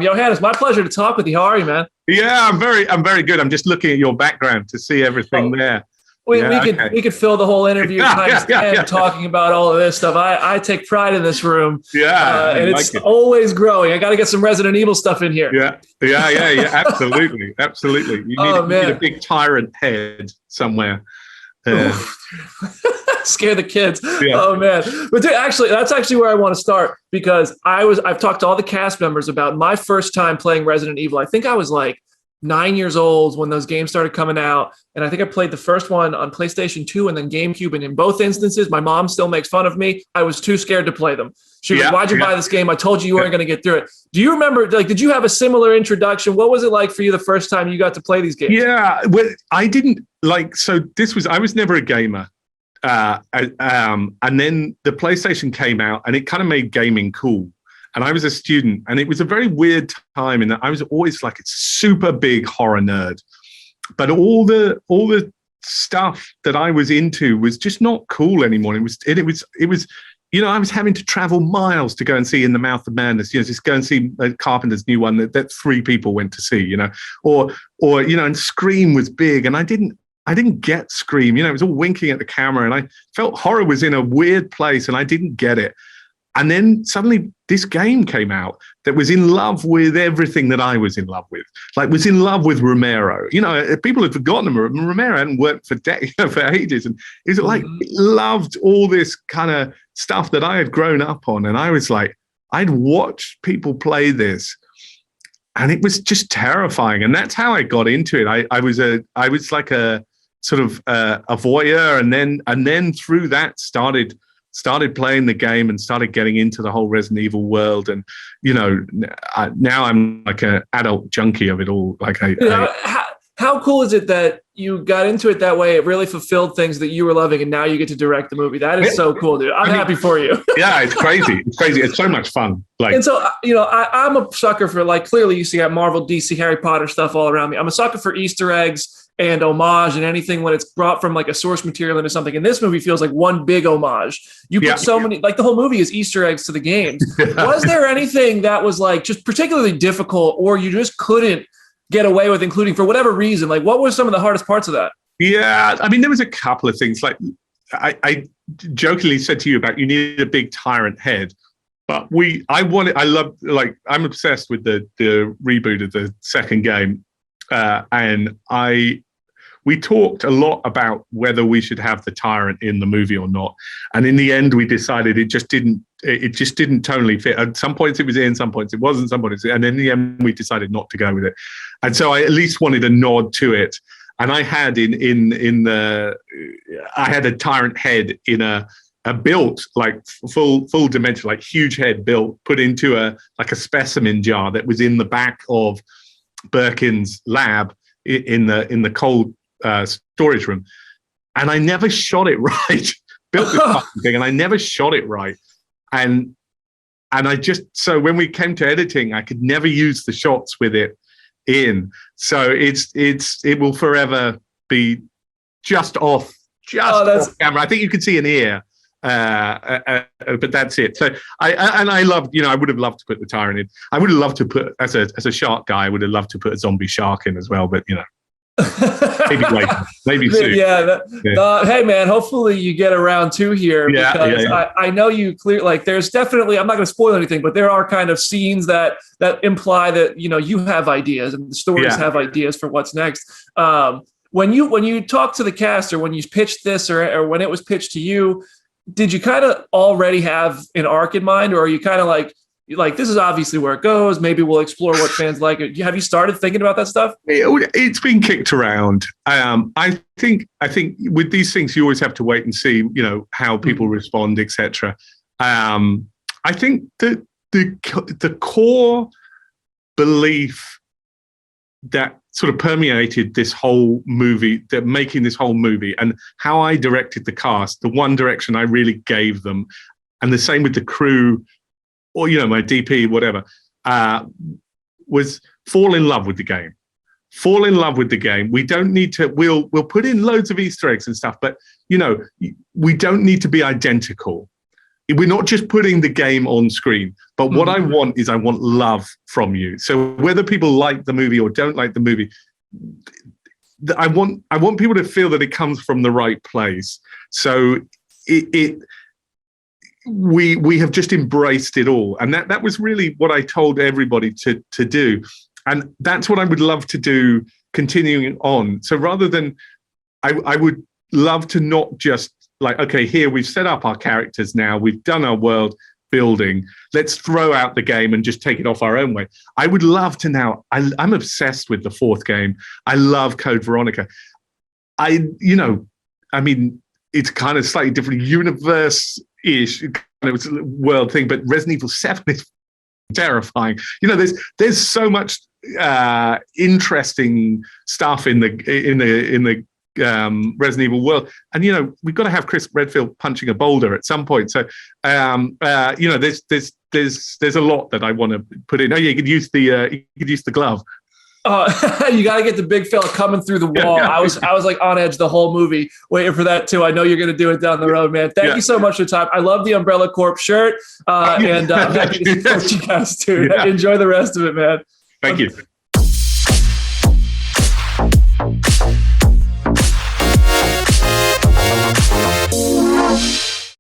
Johannes, my pleasure to talk with you. How are you, man? Yeah, I'm very good. I'm just looking at your background to see everything there. We could fill the whole interview times 10 talking about all of this stuff. I take pride in this room. And it's always growing. I got to get some Resident Evil stuff in here. Yeah. Absolutely. You need a big tyrant head somewhere. Scare the kids. Oh man. But dude, that's actually where I want to start, because I've talked to all the cast members about my first time playing Resident Evil. I think I was like 9 years old when those games started coming out. And I think I played the first one on PlayStation 2 and then GameCube. And in both instances, my mom still makes fun of me. I was too scared to play them. She was like, why'd you buy this game? I told you weren't going to get through it. Do you remember, did you have a similar introduction? What was it like for you the first time you got to play these games? Yeah, well, I didn't I was never a gamer. And then the PlayStation came out and it kind of made gaming cool. And I was a student, and it was a very weird time in that I was always like a super big horror nerd, but all the stuff that I was into was just not cool anymore. It was, I was having to travel miles to go and see In the Mouth of Madness, just go and see Carpenter's new one that 3 people went to see, or and Scream was big, and I didn't get Scream, it was all winking at the camera, and I felt horror was in a weird place and I didn't get it. And then suddenly this game came out that was in love with everything that I was in love with. Like, was in love with Romero. People had forgotten him. Romero hadn't worked for ages. And it was like, loved all this kind of stuff that I had grown up on. And I was like, I'd watched people play this, and it was just terrifying. And that's how I got into it. I was like a sort of a voyeur, and then through that started playing the game and started getting into the whole Resident Evil world. And, now I'm like an adult junkie of it all. Like how cool is it that you got into it that way? It really fulfilled things that you were loving, and now you get to direct the movie. That is so cool, dude. I'm happy for you. Yeah, it's crazy. It's so much fun. And so, I'm a sucker for, clearly you see Marvel, DC, Harry Potter stuff all around me. I'm a sucker for Easter eggs and homage and anything when it's brought from a source material into something. And this movie feels like one big homage. You put so many, the whole movie is Easter eggs to the games. Was there anything that was just particularly difficult, or you just couldn't get away with including for whatever reason? What were some of the hardest parts of that? Yeah, I mean, there was a couple of things. I jokingly said to you about you need a big tyrant head, but I'm obsessed with the reboot of the second game. And we talked a lot about whether we should have the tyrant in the movie or not. And in the end, we decided it just didn't tonally fit. At some points it was in, some points it wasn't, some points. And in the end, we decided not to go with it. And so I at least wanted a nod to it. And I had I had a tyrant head in a built, full dimension, huge head built, put into a specimen jar that was in the back of Birkin's lab in the cold storage room, and I never shot it right. Built this fucking thing, and I never shot it right. And so when we came to editing, I could never use the shots with it in. So it will forever be just off camera. I think you can see an ear. But that's it. So I loved, I would have loved to put the tyrant in. I would have loved to put, as a shark guy, I would have loved to put a zombie shark in as well, but maybe later, maybe soon. Hey man, hopefully you get around to here, because I know you there's definitely, I'm not going to spoil anything, but there are kind of scenes that imply that you have ideas, and the stories have ideas for what's next. When you talk to the cast, or when you pitched this, or when it was pitched to you, did you kind of already have an arc in mind, or are you kind of like this is obviously where it goes, maybe we'll explore what fans like? Have you started thinking about that stuff? It's been kicked around. I think with these things, you always have to wait and see, how people respond, etc. I think that the core belief that sort of permeated this whole movie, that making this whole movie, and how I directed the cast, the one direction I really gave them, and the same with the crew, or my DP, whatever, was fall in love with the game. Fall in love with the game. We don't need to. We'll put in loads of Easter eggs and stuff, but we don't need to be identical. we're not just putting the game on screen, but what I want is I want love from you. So whether people like the movie or don't like the movie, I want people to feel that it comes from the right place. So we have just embraced it all, and that was really what I told everybody to do, and that's what I would love to do continuing on. So rather than, I would love to not just like, okay, here we've set up our characters now, we've done our world building, let's throw out the game and just take it off our own way. I would love to now, I'm obsessed with the fourth game. I love Code Veronica. It's kind of slightly different universe-ish kind of world thing, but Resident Evil 7 is terrifying. There's so much interesting stuff in the Resident Evil world, and we've got to have Chris Redfield punching a boulder at some point. So there's a lot that I want to put in. Oh yeah, you could use the glove. You got to get the big fella coming through the wall. Yeah. I was like on edge the whole movie, waiting for that too. I know you're going to do it down the road, man. Thank you so much for your time. I love the Umbrella Corp shirt, and I'm happy to support you guys too. Yeah. Enjoy the rest of it, man. Thank you.